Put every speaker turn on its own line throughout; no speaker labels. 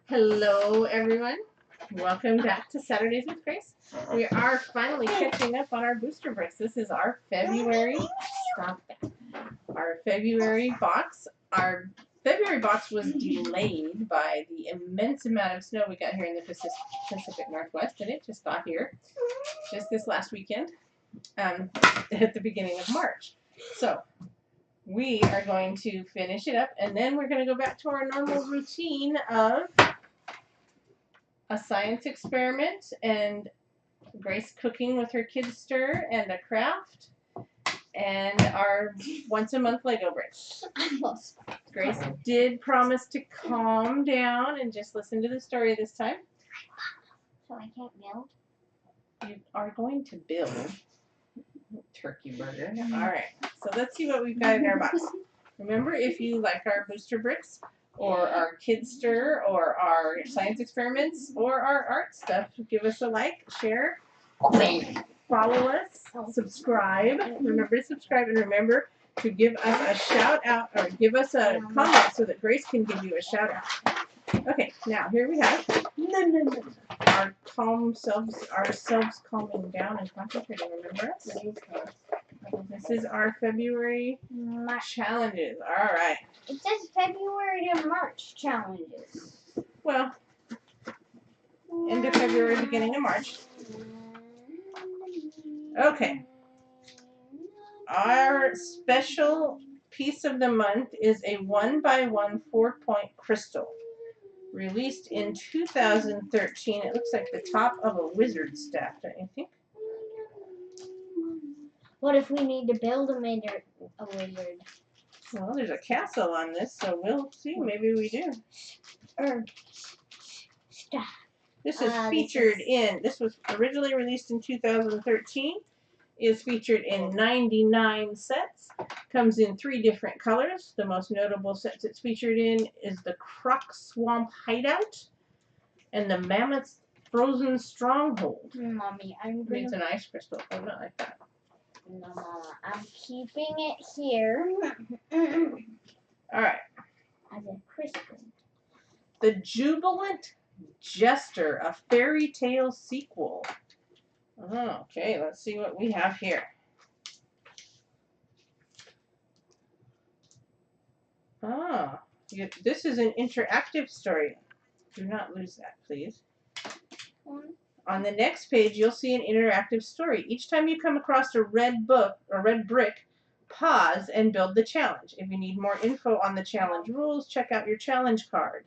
Hello, everyone. Welcome back to Saturdays with Grace. We are finally catching up on our booster bricks. This is our February. Stop that. Our February box. Our February box was delayed by the immense amount of snow we got here in the Pacific Northwest, and it just got here just this last weekend, at the beginning of March. So we are going to finish it up, and then we're going to go back to our normal routine of a science experiment and Grace cooking with her kids stir and a craft and our once a month Lego bricks. Grace did promise to calm down and just listen to the story this time.
So I can't build?
You are going to build turkey burger. Alright, so let's see what we've got in our box. Remember, if you like our booster bricks or our kids stir or our science experiments or our art stuff, give us a like, share, follow us, subscribe. Remember to subscribe, and remember to give us a shout out or give us a comment so that Grace can give you a shout out. Okay, now here we have our calm selves, ourselves calming down and concentrating. Remember us? This is our February challenges. All right.
It says February to March challenges.
Well, end of February, beginning of March. Okay. Our special piece of the month is a 1x1 4-point crystal. Released in 2013. It looks like the top of a wizard's staff, don't you think?
What if we need to build a wizard?
Well, there's a castle on this, so we'll see. Maybe we do.
Staff.
This is featured in, this was originally released in 2013. Is featured in 99 sets. Comes in 3 different colors. The most notable sets it's featured in is the Croc Swamp Hideout and the Mammoth Frozen Stronghold.
Mommy,
It's an ice crystal. Oh, not like that.
No, Mama, I'm keeping it here.
Alright.
As a crystal.
The Jubilant Jester, a fairy tale sequel. Okay, let's see what we have here. This is an interactive story. Do not lose that, please. On the next page, you'll see an interactive story. Each time you come across a red book or red brick, pause and build the challenge. If you need more info on the challenge rules, check out your challenge card.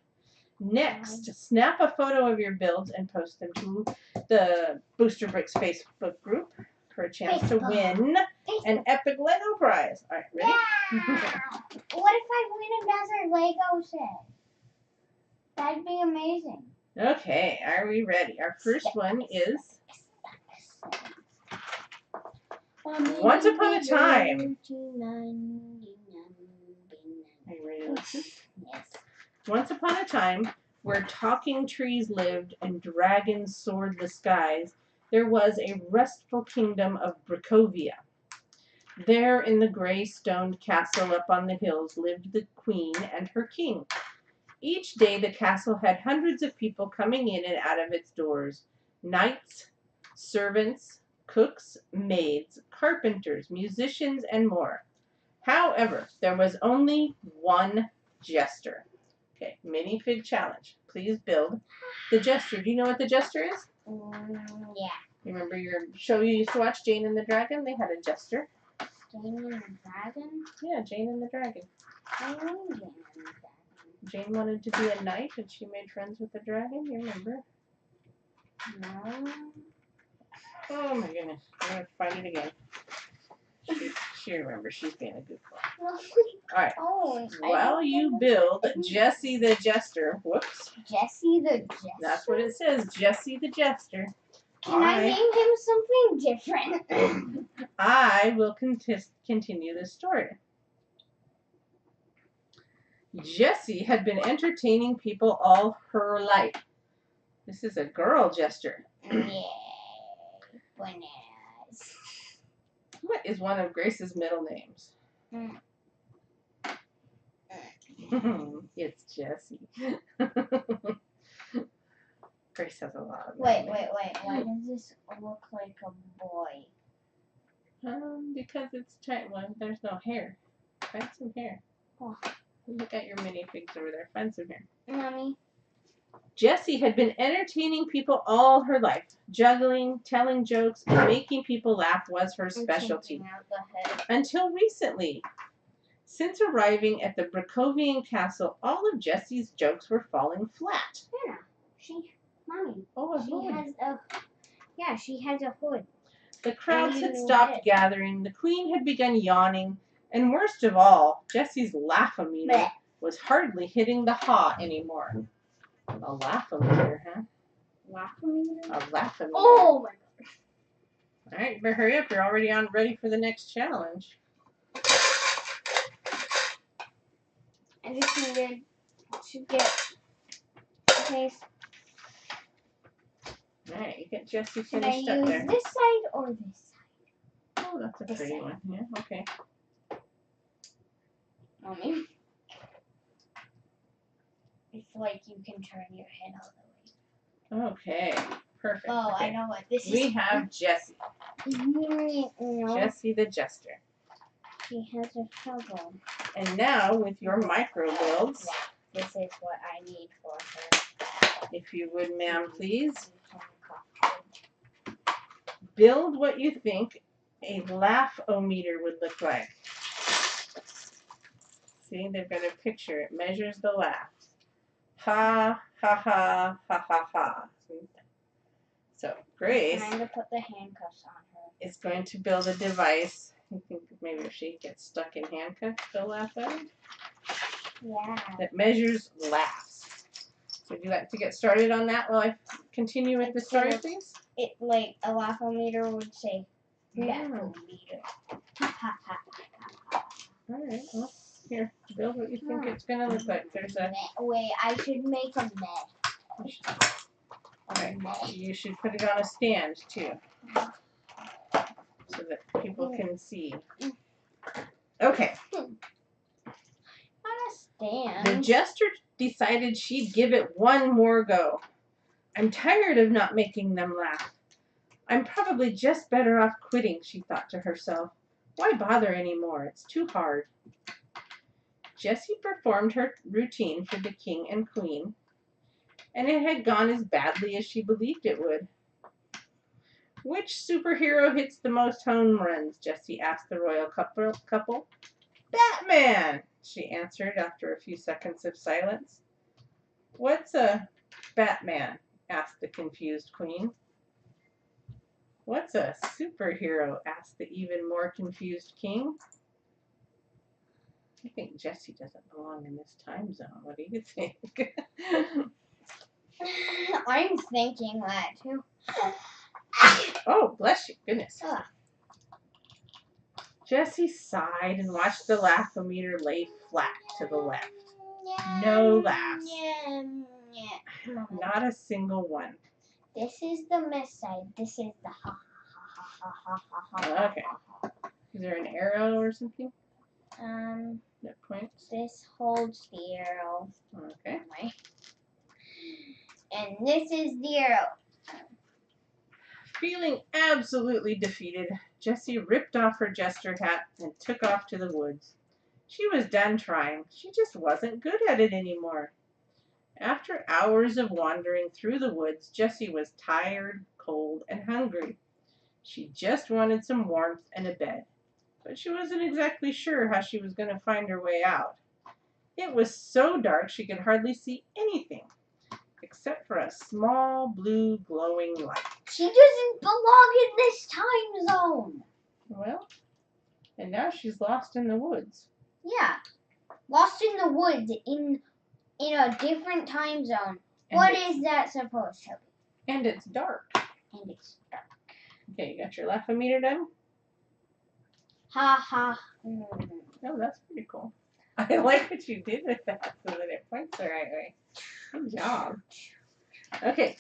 Next, snap a photo of your builds and post them to the Booster Bricks Facebook group for a chance to win an epic Lego prize. All right, ready?
Yeah. What if I win another Lego set? That'd be amazing.
Okay, are we ready? Our first one is Once Upon a Time. Are you ready to listen?
Yes.
Once upon a time, where talking trees lived and dragons soared the skies, there was a restful kingdom of Brickovia. There in the gray stoned castle up on the hills lived the queen and her king. Each day the castle had hundreds of people coming in and out of its doors. Knights, servants, cooks, maids, carpenters, musicians, and more. However, there was only one jester. Okay, minifig challenge. Please build the jester. Do you know what the jester is?
Yeah.
Remember your show you used to watch, Jane and the Dragon? They had a jester.
Jane and the Dragon?
Yeah, Jane and the Dragon.
I know Jane and the Dragon.
Jane wanted to be a knight and she made friends with the dragon. You remember?
No.
Oh my goodness. I'm going to find it again. She remembers. She's being a good girl. Alright.
Oh,
While you build Jesse the Jester. Whoops.
Jesse the Jester?
That's what it says. Jesse the Jester.
Can I name him something different?
I will continue the story. Jessie had been entertaining people all her life. This is a girl jester.
Yay. Bananas.
What is one of Grace's middle names? It's Jessie. Grace has a lot of
Wait.
memory.
Why does this look like a boy?
Because it's well, there's no hair. Find some hair.
Oh.
Look at your minifigs over there. Find some hair.
Mommy.
Jessie had been entertaining people all her life. Juggling, telling jokes, and making people laugh was her specialty.
Out the head.
Until recently. Since arriving at the Bracovian castle, all of Jessie's jokes were falling flat.
Mommy.
Oh, a
She
hood.
has a. Yeah, she has a hood.
The crowds
And
had
a
stopped
head.
gathering. The queen had begun yawning. And worst of all, Jessie's laugh-o-meter
Blech.
was hardly hitting the ha anymore. A laugh-o-meter, huh?
Laugh-o-meter?
A laugh-o-meter.
Oh my god.
All right, but hurry up. You're already ready for the next challenge.
I just needed to get. Okay,
All right, you get Jessie
should I
finished up
use
there.
this side or this side?
Oh, that's a
this
pretty
side?
one. Yeah, okay.
Mommy? It's like you can turn your head all the way.
Okay, perfect.
Oh,
okay.
I know what this is.
We have Jessie.
No,
Jessie the Jester.
she has a shovel.
And now, with your micro builds,
This is what I need for her.
if you would, ma'am, please,
You can copy.
build what you think a laugh-o-meter would look like. See, they've got a picture. It measures the laughs. Ha, ha, ha, ha, ha, ha. So, Grace
I'm going to put the handcuffs on her.
is going to build a device. You think maybe if she gets stuck in handcuffs, they'll laugh at her?
Yeah.
That measures laughs. So would you like to get started on that while I continue with the story, please?
It like a laugh-o-meter would say
Yeah.
laugh-o-meter.
All right. Well, here, build what you think it's gonna look like. There's a.
Wait, I should make a net.
All right. You should put it on a stand too, so that people can see. Okay.
On a stand.
The jester decided she'd give it one more go. I'm tired of not making them laugh. I'm probably just better off quitting, she thought to herself. Why bother anymore? It's too hard. Jessie performed her routine for the king and queen, and it had gone as badly as she believed it would. Which superhero hits the most home runs? Jessie asked the royal couple. Batman, she answered after a few seconds of silence. What's a Batman? Asked the confused queen. What's a superhero? Asked the even more confused king. I think Jessie doesn't belong in this time zone. What do you think?
I'm thinking that too.
Oh, bless you. Goodness.
Ugh.
Jessie sighed and watched the laugh-o-meter lay flat to the left. No laughs. Not a single one.
This is the miss side. This is the ha ha ha ha ha ha.
Okay. Is there an arrow or something that points?
This holds the arrow.
Okay.
And this is the arrow.
Feeling absolutely defeated, Jessie ripped off her jester hat and took off to the woods. She was done trying. She just wasn't good at it anymore. After hours of wandering through the woods, Jessie was tired, cold, and hungry. She just wanted some warmth and a bed, but she wasn't exactly sure how she was going to find her way out. It was so dark she could hardly see anything, except for a small blue glowing light.
She doesn't belong in this time zone.
Well, and now she's lost in the woods.
Yeah. Lost in the woods in a different time zone.
And
What is that supposed to be?
And it's dark.
And it's dark.
Okay, you got your laugh-o-meter done?
Ha ha.
Oh, that's pretty cool. I like what you did with that so that it points the right way. Good job. Okay,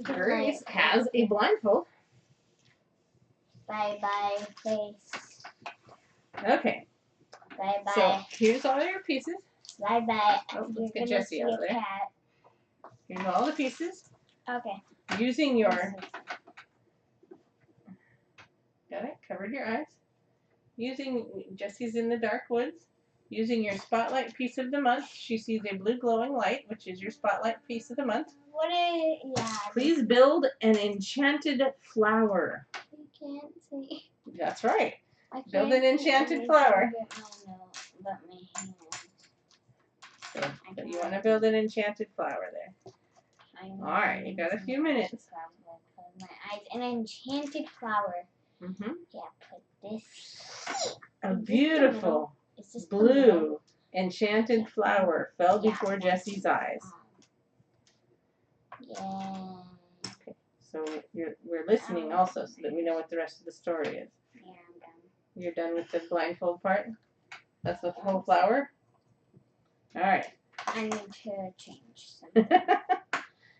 Grace has a blindfold.
Bye-bye, face.
Okay,
Bye-bye.
so here's all your pieces.
Bye-bye.
Oh,
You're
let's get
gonna
Jessie
see
out
a
of there.
cat.
Here's all the pieces.
Okay.
Using your, got it? Covered your eyes. Using, Jessie's in the dark woods. Using your spotlight piece of the month, she sees a blue glowing light, which is your spotlight piece of the month.
What is, yeah.
Please build an enchanted flower.
You can't see.
That's right.
I can't
Build an
see
enchanted
anything
flower.
But my hand.
So you want to build an enchanted flower there. Alright, you got a few minutes.
My eyes. An enchanted flower.
Mm-hmm.
Yeah, put this.
A beautiful
Is this
blue enchanted flower fell
Yeah,
before
that's-
Jessie's eyes.
Yeah.
Okay, so we're listening also so that we know what the rest of the story is.
Yeah, I'm done.
You're done with the blindfold part? That's the whole flower? Alright.
I need to change something.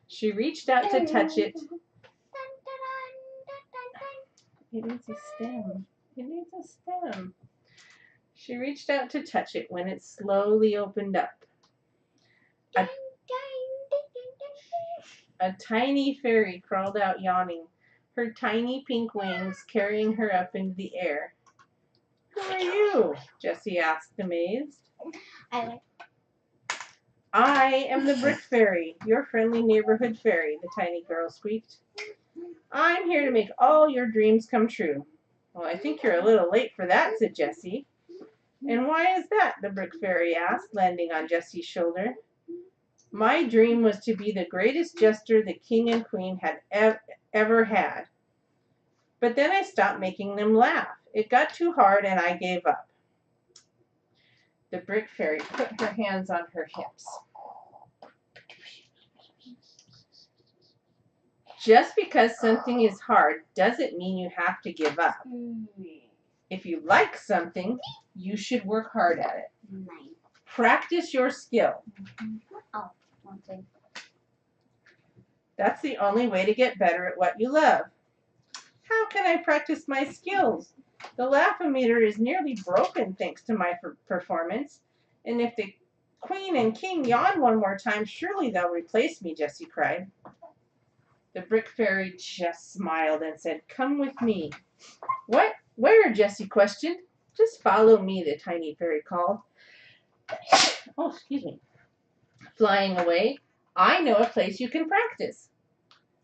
She reached out to touch it. It needs a stem. It needs a stem. She reached out to touch it when it slowly opened up. A tiny fairy crawled out yawning, her tiny pink wings carrying her up into the air. Who are you? Jessie asked, amazed. I am the Brick Fairy, your friendly neighborhood fairy, the tiny girl squeaked. I'm here to make all your dreams come true. Well, I think you're a little late for that, said Jessie. And why is that? The Brick Fairy asked, landing on Jessie's shoulder. My dream was to be the greatest jester the king and queen had ever had. But then I stopped making them laugh. It got too hard and I gave up. The Brick Fairy put her hands on her hips. Just because something is hard doesn't mean you have to give up. If you like something, you should work hard at it.
Nice.
Practice your skill.
Oh, one thing.
That's the only way to get better at what you love. How can I practice my skills? The laugh-o-meter is nearly broken thanks to my performance. And if the queen and king yawn one more time, surely they'll replace me, Jessie cried. The Brick Fairy just smiled and said, Come with me. What? Where? Jessie questioned. Just follow me, the tiny fairy called. Oh, excuse me. Flying away, I know a place you can practice.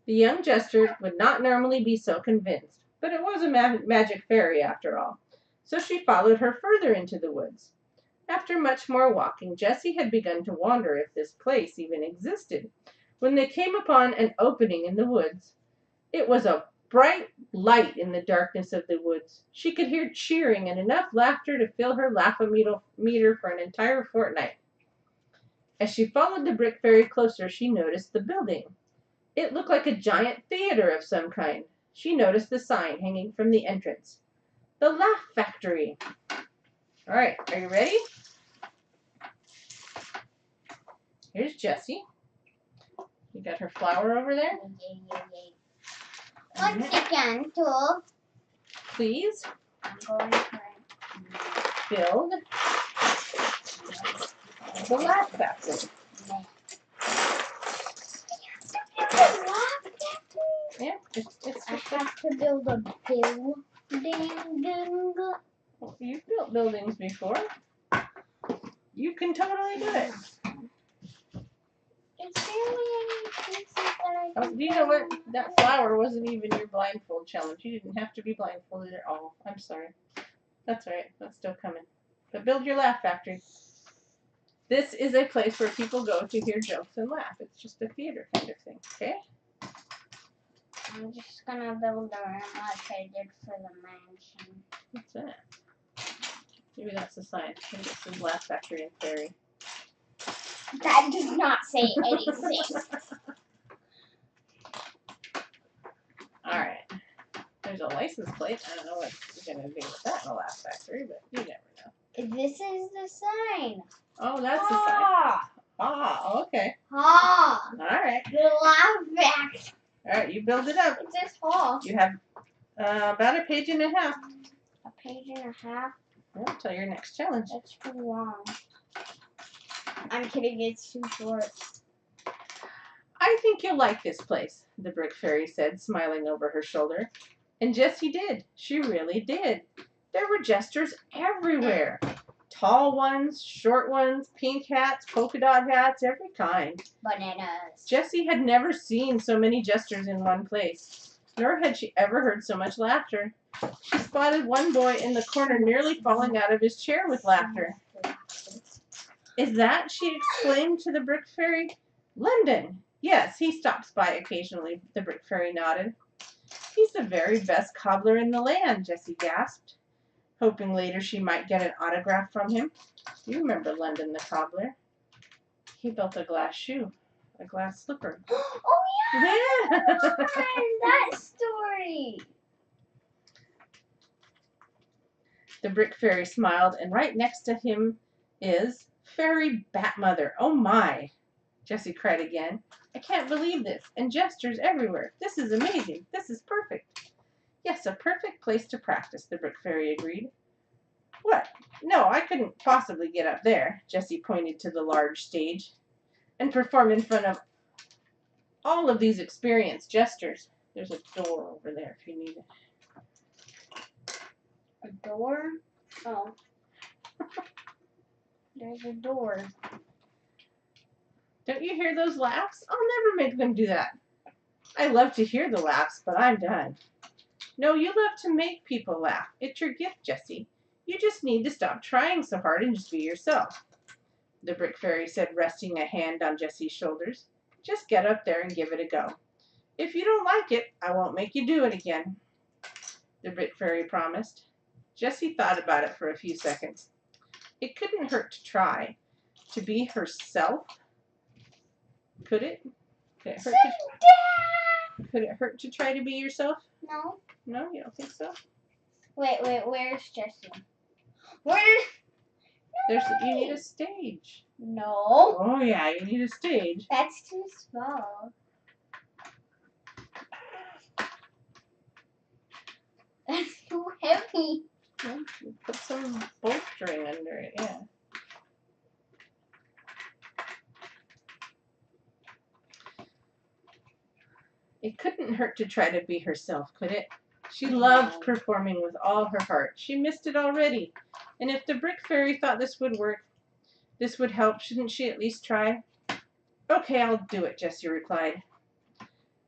The young jester would not normally be so convinced, but it was a magic fairy after all. So she followed her further into the woods. After much more walking, Jessie had begun to wonder if this place even existed, when they came upon an opening in the woods. It was a bright light in the darkness of the woods. She could hear cheering and enough laughter to fill her laugh-o-meter for an entire fortnight. As she followed the Brick Fairy closer, she noticed the building. It looked like a giant theater of some kind. She noticed the sign hanging from the entrance. The Laugh Factory. All right, are you ready? Here's Jessie. You got her flower over there?
Once again, too.
Please
I'm going to
build the Laugh Factory. Yeah, it's
I have to build a building.
You've built buildings before. You can totally do it.
Is there any pieces that I can
Do you know what? That flower wasn't even your blindfold challenge. You didn't have to be blindfolded at all. I'm sorry. That's all right. That's still coming. But build your Laugh Factory. This is a place where people go to hear jokes and laugh. It's just a theater kind of thing. Okay?
I'm just gonna build a room like I did for the mansion.
What's that? Maybe that's the sign. Maybe it says Laugh Factory and Fairy.
That does not say anything.
Alright. There's a license plate. I don't know what you're going to do with that in a Laugh Factory, but you never know.
This is the sign.
Oh, that's the sign. Ah, okay.
Ah.
Alright.
The Laugh Factory.
Alright, you build it up.
It's this hall.
You have about a page and a half.
A page and a half?
Until your next challenge.
That's too long. I'm kidding, it's too short.
I think you'll like this place, the Brick Fairy said, smiling over her shoulder. And Jessie did. She really did. There were jesters everywhere. Tall ones, short ones, pink hats, polka dot hats, every kind.
Bananas.
Jessie had never seen so many jesters in one place, nor had she ever heard so much laughter. She spotted one boy in the corner nearly falling out of his chair with laughter. Is that? She exclaimed to the Brick Fairy. London. Yes, he stops by occasionally, the Brick Fairy nodded. He's the very best cobbler in the land, Jessie gasped, hoping later she might get an autograph from him. You remember London the cobbler? He built a glass shoe, a glass slipper.
Oh yeah!
Yeah.
That story.
The Brick Fairy smiled, and right next to him is Fairy Batmother. Oh my! Jessie cried again. I can't believe this. And jesters everywhere. This is amazing. This is perfect. Yes, a perfect place to practice, the Brick Fairy agreed. What? No, I couldn't possibly get up there. Jessie pointed to the large stage. And perform in front of all of these experienced jesters. There's a door over there if you need it.
A door? Oh. There's a door.
Don't you hear those laughs? I'll never make them do that. I love to hear the laughs, but I'm done. No, you love to make people laugh. It's your gift, Jessie. You just need to stop trying so hard and just be yourself, the Brick Fairy said, resting a hand on Jessie's shoulders. Just get up there and give it a go. If you don't like it, I won't make you do it again, the Brick Fairy promised. Jessie thought about it for a few seconds. It couldn't hurt to try. To be herself? Could it? Could it hurt to try to be yourself?
No.
No, you don't think so?
Wait, where's Jessie?
You need a stage.
No.
Oh yeah, you need a stage.
That's too small. That's too heavy.
Yeah, you put some bolstering under it, yeah. It couldn't hurt to try to be herself, could it? She loved performing with all her heart. She missed it already. And if the Brick Fairy thought this would work, this would help, shouldn't she at least try? Okay, I'll do it, Jessie replied.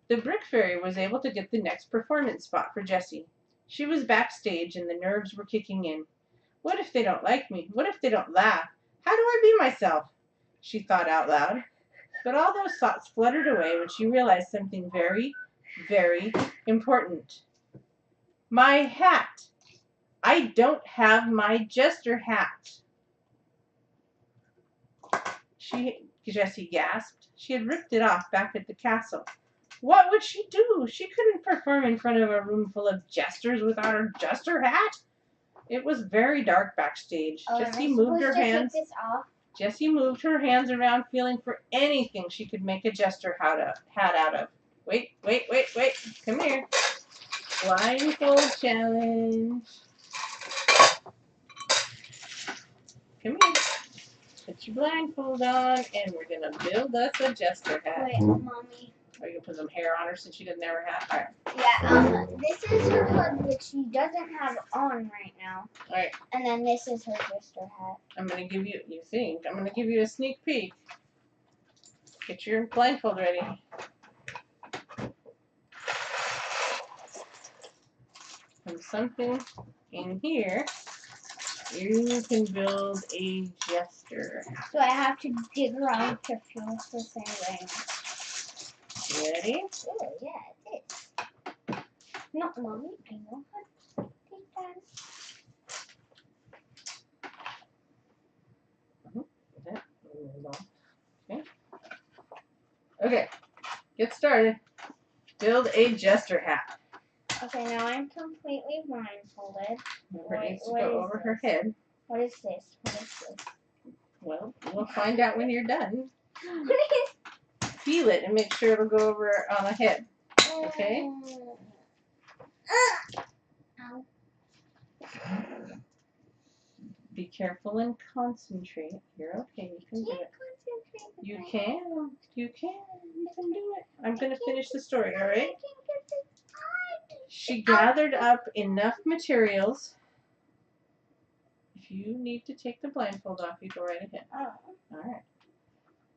The Brick Fairy was able to get the next performance spot for Jessie. She was backstage and the nerves were kicking in. What if they don't like me? What if they don't laugh? How do I be myself? She thought out loud. But all those thoughts fluttered away when she realized something very, very important. My hat. I don't have my jester hat. Jessie gasped. She had ripped it off back at the castle. What would she do? She couldn't perform in front of a room full of jesters without her jester hat. It was very dark backstage. Jessie moved her hands.
Take this off?
Jessie moved her hands around, feeling for anything she could make a jester hat out of. Wait. Come here. Blindfold challenge. Come here. Put your blindfold on, and we're going to build us a jester hat.
Wait, Mommy.
Are you going to put some hair on her since she doesn't have her hat? All right.
Yeah, this is her hood, which she doesn't have on right now.
All right.
And then this is her jester hat.
I'm going to give you, I'm going to give you a sneak peek. Get your blindfold ready. And something in here, you can build a jester.
So I have to dig around to feel the same way.
Ready?
Oh, yeah, it is. No, Mommy, I know how to take that.
Okay, get started. Build a jester hat.
Okay, now I'm completely blindfolded.
Remember, it needs to
What
go
is
over her
this?
head.
What is this? What is this?
Well, we'll find out when you're done.
What is
Feel it and make sure it'll go over on the head. Okay?
Ow.
Be careful and concentrate. You're okay. You can do
Can't
it.
concentrate.
You can. You can. You can do it. I'm going to finish the story, all right? She gathered up enough materials. If you need to take the blindfold off, you go right ahead. All right.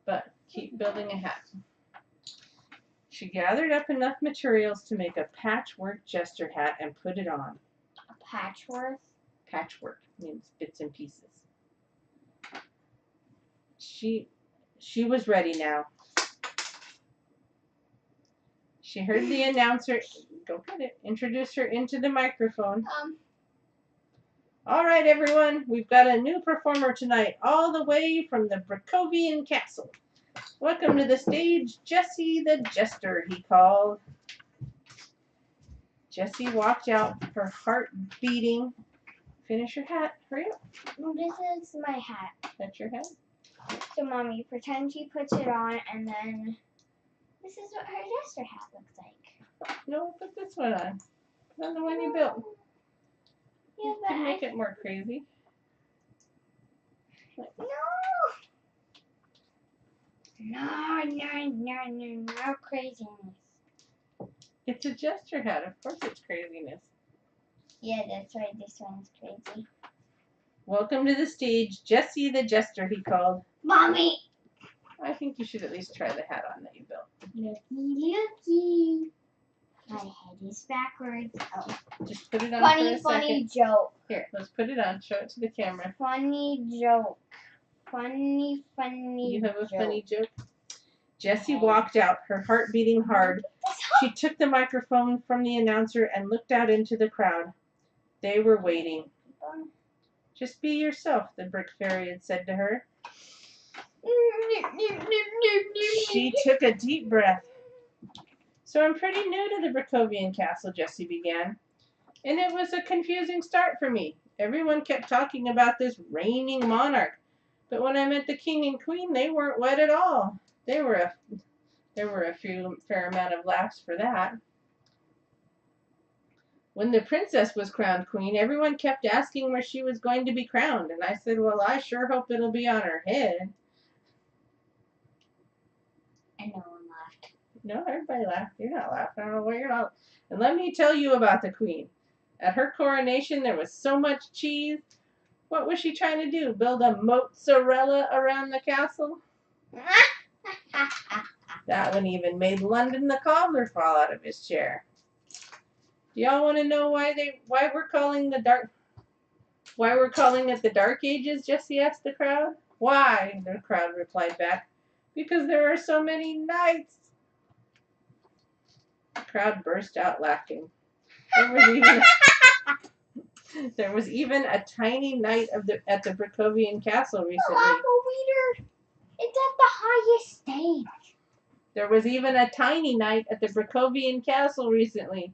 But keep building a hat. She gathered up enough materials to make a patchwork jester hat and put it on.
A patchwork?
Patchwork means bits and pieces. She was ready now. She heard the announcer, go get it, introduce her into the microphone. All right, everyone, we've got a new performer tonight, all the way from the Bracovian Castle. Welcome to the stage, Jessie the Jester, he called. Jessie walked out, her heart beating. Finish your hat, hurry up.
This is my hat.
That's your hat?
So, Mommy, pretend she puts it on, and then this is what her jester hat looks like.
No, put this one on. Put on the one you built.
Yeah,
You
but
can make it more crazy.
No craziness.
It's a jester hat. Of course it's craziness.
Yeah, that's right. This one's crazy.
Welcome to the stage, Jessie the Jester, he called.
Mommy!
I think you should at least try the hat on that you built.
Looky. My head is backwards. Oh.
Just put it on for a
Funny
second.
joke.
Here, let's put it on. Show it to the camera.
Funny joke. Funny
You have a
joke.
funny joke? Jessie walked out, her heart beating hard. She took the microphone from the announcer and looked out into the crowd. They were waiting. Just be yourself, the Brick Fairy had said to her. She took a deep breath. So I'm pretty new to the Bracovian Castle, Jessie began. And it was a confusing start for me. Everyone kept talking about this reigning monarch. But when I met the king and queen, they weren't wed at all. There were a fair amount of laughs for that. When the princess was crowned queen, everyone kept asking where she was going to be crowned. And I said, well, I sure hope it'll be on her head.
And no one laughed.
No, everybody laughed. You're not laughing. I don't know why you're not. And let me tell you about the queen. At her coronation, there was so much cheese. What was she trying to do? Build a mozzarella around the castle? That one even made London the cobbler fall out of his chair. Do y'all want to know why we're calling it the Dark Ages? Jessie asked the crowd. Why? The crowd replied back. Because there are so many nights. The crowd burst out laughing. There was even a tiny knight at the Bracovian Castle recently.
It's at the highest stage.
There was even a tiny knight at the Bracovian Castle recently.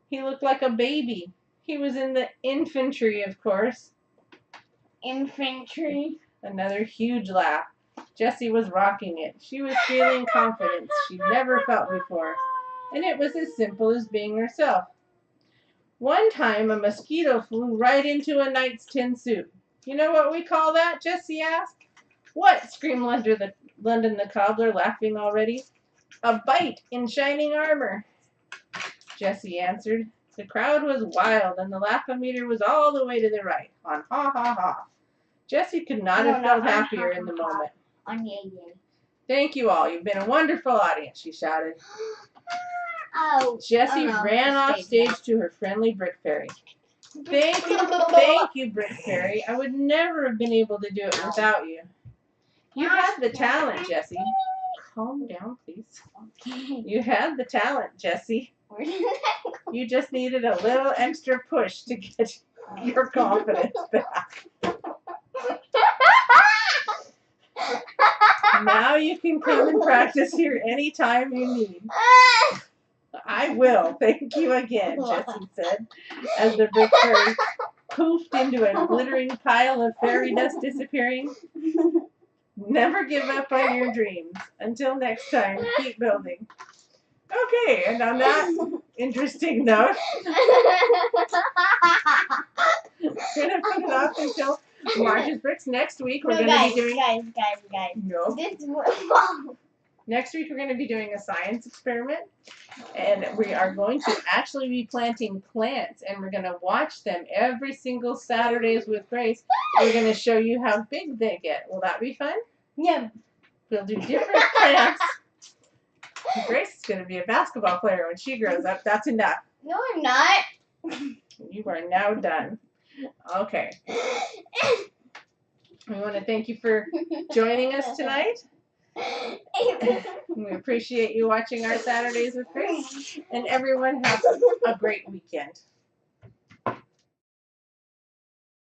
He looked like a baby. He was in the infantry, of course.
Infantry.
Another huge laugh. Jessie was rocking it. She was feeling confidence she'd never felt before. And it was as simple as being herself. One time, a mosquito flew right into a knight's tin suit. You know what we call that? Jessie asked. What? Screamed London the cobbler, laughing already. A bite in shining armor. Jessie answered. The crowd was wild, and the laugh-o-meter was all the way to the right, on ha ha ha. Jessie could not have felt happier in the moment.
On yay yay.
Thank you all. You've been a wonderful audience, she shouted.
Oh.
Jessie ran off stage to her friendly Brick Fairy. Thank you, Brick Fairy. I would never have been able to do it without you. You had the talent, Jessie. Calm down, please.
Okay.
You had the talent, Jessie.
Where did that go?
You just needed a little extra push to get your confidence back. Now you can come and practice here anytime you need. I will. Thank you again, Jessie said, as the Brick Fairy poofed into a glittering pile of fairy dust disappearing. Never give up on your dreams. Until next time, keep building. Okay, and on that interesting note, we're going to put it off until March's Bricks. Next week we're
No,
going to
guys,
be doing.
guys.
No.
This one.
Next week we're going to be doing a science experiment, and we are going to actually be planting plants, and we're going to watch them every single Saturdays with Grace. We're going to show you how big they get. Will that be fun?
Yeah.
We'll do different plants. Grace is going to be a basketball player when she grows up. That's enough.
No, I'm not.
You are now done. Okay. We want to thank you for joining us tonight. We appreciate you watching our Saturdays with Grace. And everyone have a great weekend.